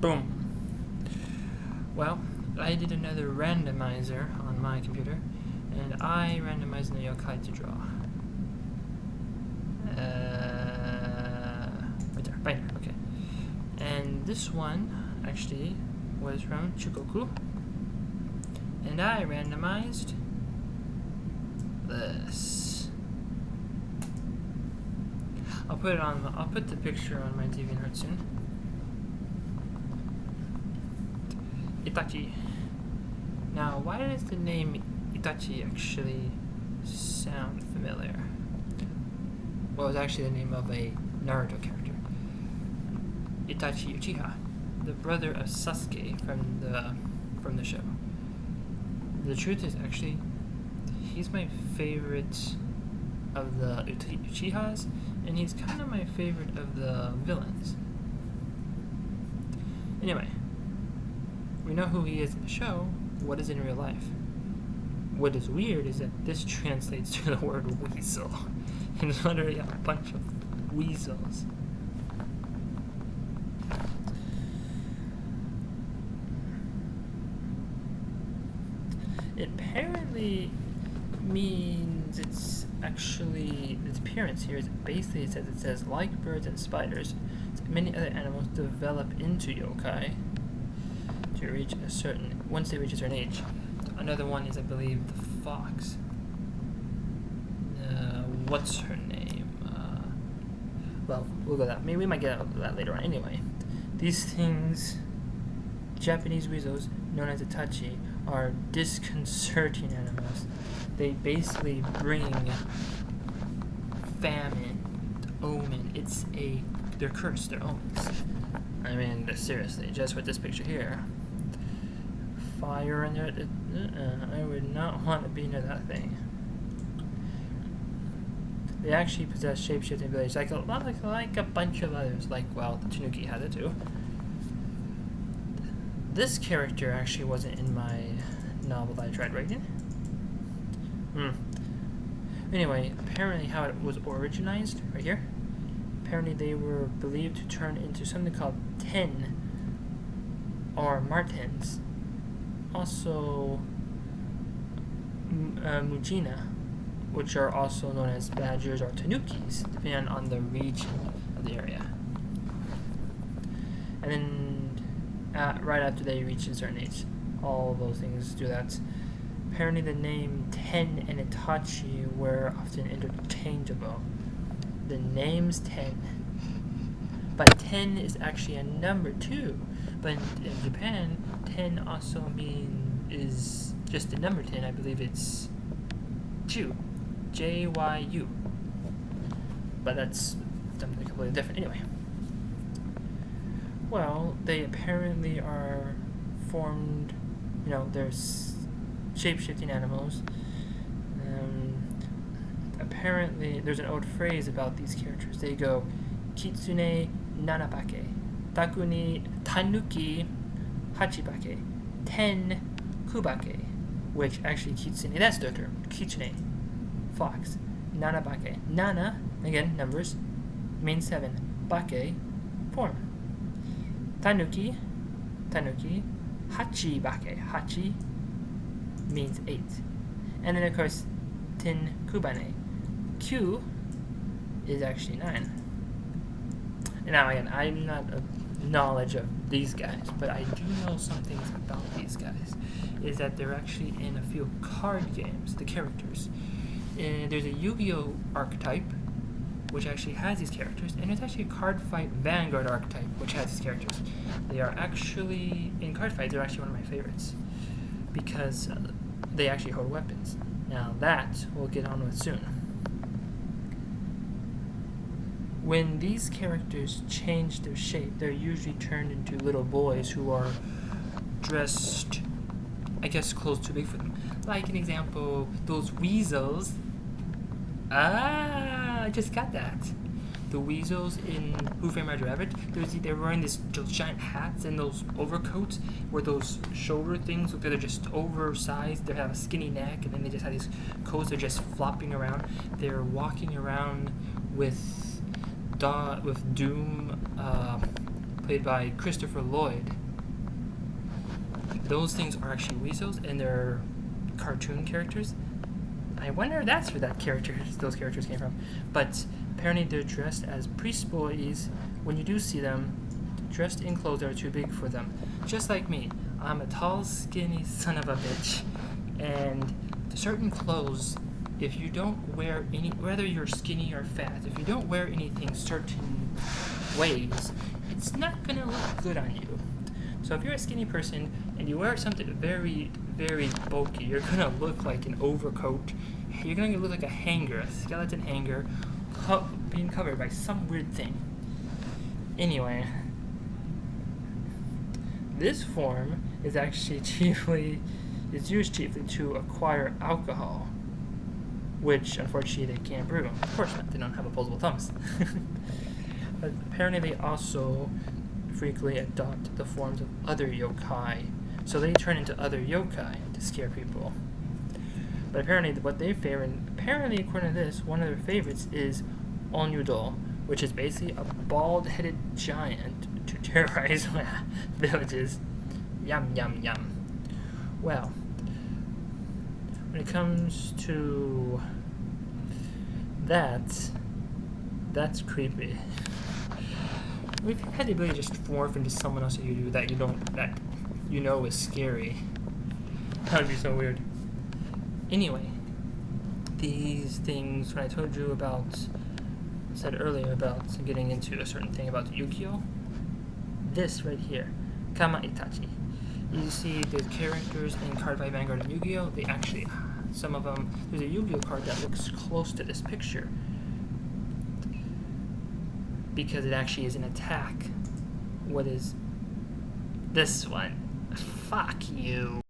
Boom. Well, I did another randomizer on my computer, and I randomized the yokai to draw. Right there, binder, okay. And this one actually was from Chukoku, and I randomized this. I'll put the picture on my DeviantArt soon. Itachi. Now, why does the name Itachi actually sound familiar? Well, it's actually the name of a Naruto character. Itachi Uchiha, the brother of Sasuke from the show. The truth is, actually, he's my favorite of the Uchihas, and he's kind of my favorite of the villains. Anyway, we know who he is in the show. What is in real life? What is weird is that this translates to the word weasel. And there's literally a bunch of weasels. It apparently means its appearance here is basically it says like birds and spiders, many other animals develop into yokai to reach once they reach a certain age. Another one is, I believe, the fox. What's her name? Well, we'll go that. Maybe we might get out of that later on. Anyway, these things, Japanese weasels, known as Itachi, are disconcerting animals. They basically bring famine, omen. They're cursed, they're omens. I mean, seriously, just with this picture here. Fire in there, I would not want to be near that thing. They actually possess shape-shifting abilities, like a bunch of others, the Tanuki had it too. This character actually wasn't in my novel that I tried writing. Anyway, apparently how it was originized, right here, apparently they were believed to turn into something called ten, or martens. Also, Mujina, which are also known as badgers or tanukis, depending on the region of the area. And then, right after they reach a certain age, all those things do that. Apparently the name Ten and Itachi were often interchangeable. The name's Ten, but 10 is actually a number too. But in Japan, 10 also is just the number 10. I believe it's Ju, Jyu. But that's something completely different. Anyway, well, they apparently are formed. There's shape-shifting animals. Apparently, there's an old phrase about these characters. They go, Kitsune nanabake, tanuki hachibake, ten kubake, which actually kitsune, that's their term, kitsune, fox, nanabake, nana, again, numbers, means 7, bake, form, tanuki, hachibake, hachi means 8, and then of course, ten kubane, Q is actually 9. Now again, I'm not a knowledge of these guys, but I do know some things about these guys. Is that they're actually in a few card games, the characters. And there's a Yu-Gi-Oh archetype, which actually has these characters, and there's actually a card fight Vanguard archetype, which has these characters. They are actually, in card fights, they're actually one of my favorites, because they actually hold weapons. Now that we'll get on with soon. When these characters change their shape, they're usually turned into little boys who are dressed, I guess, clothes too big for them. Like an example, those weasels. I just got that. The weasels in Who Framed Roger Rabbit, they're wearing those giant hats and those overcoats where those shoulder things look like they're just oversized. They have a skinny neck, and then they just have these coats that are just flopping around. They're walking around with Doom played by Christopher Lloyd. Those things are actually weasels, and they're cartoon characters. I wonder that's where those characters came from. But apparently they're dressed as priest boys. When you do see them, dressed in clothes that are too big for them. Just like me. I'm a tall, skinny son of a bitch. And certain clothes, if you don't wear any, whether you're skinny or fat, if you don't wear anything certain ways, it's not going to look good on you. So if you're a skinny person and you wear something very, very bulky, you're going to look like an overcoat. You're going to look like a hanger, a skeleton hanger, being covered by some weird thing. Anyway, this form is actually used chiefly to acquire alcohol, which unfortunately they can't brew. Of course not, they don't have opposable thumbs. But apparently they also frequently adopt the forms of other yokai, so they turn into other yokai to scare people. But apparently what they favor, and apparently according to this, one of their favorites is Onyudo, which is basically a bald-headed giant to terrorize villages. Yum, yum, yum. Well, when it comes to that's creepy. We've had the ability to just morph into someone else that you know is scary. That would be so weird. Anyway, these things, when I told you said earlier about getting into a certain thing about Yu-Gi-Oh! This right here, Kama Itachi. You see the characters in Card by Vanguard and Yu-Gi-Oh! They actually, some of them, there's a Yu-Gi-Oh! Card that looks close to this picture, because it actually is an attack. What is this one? Fuck you.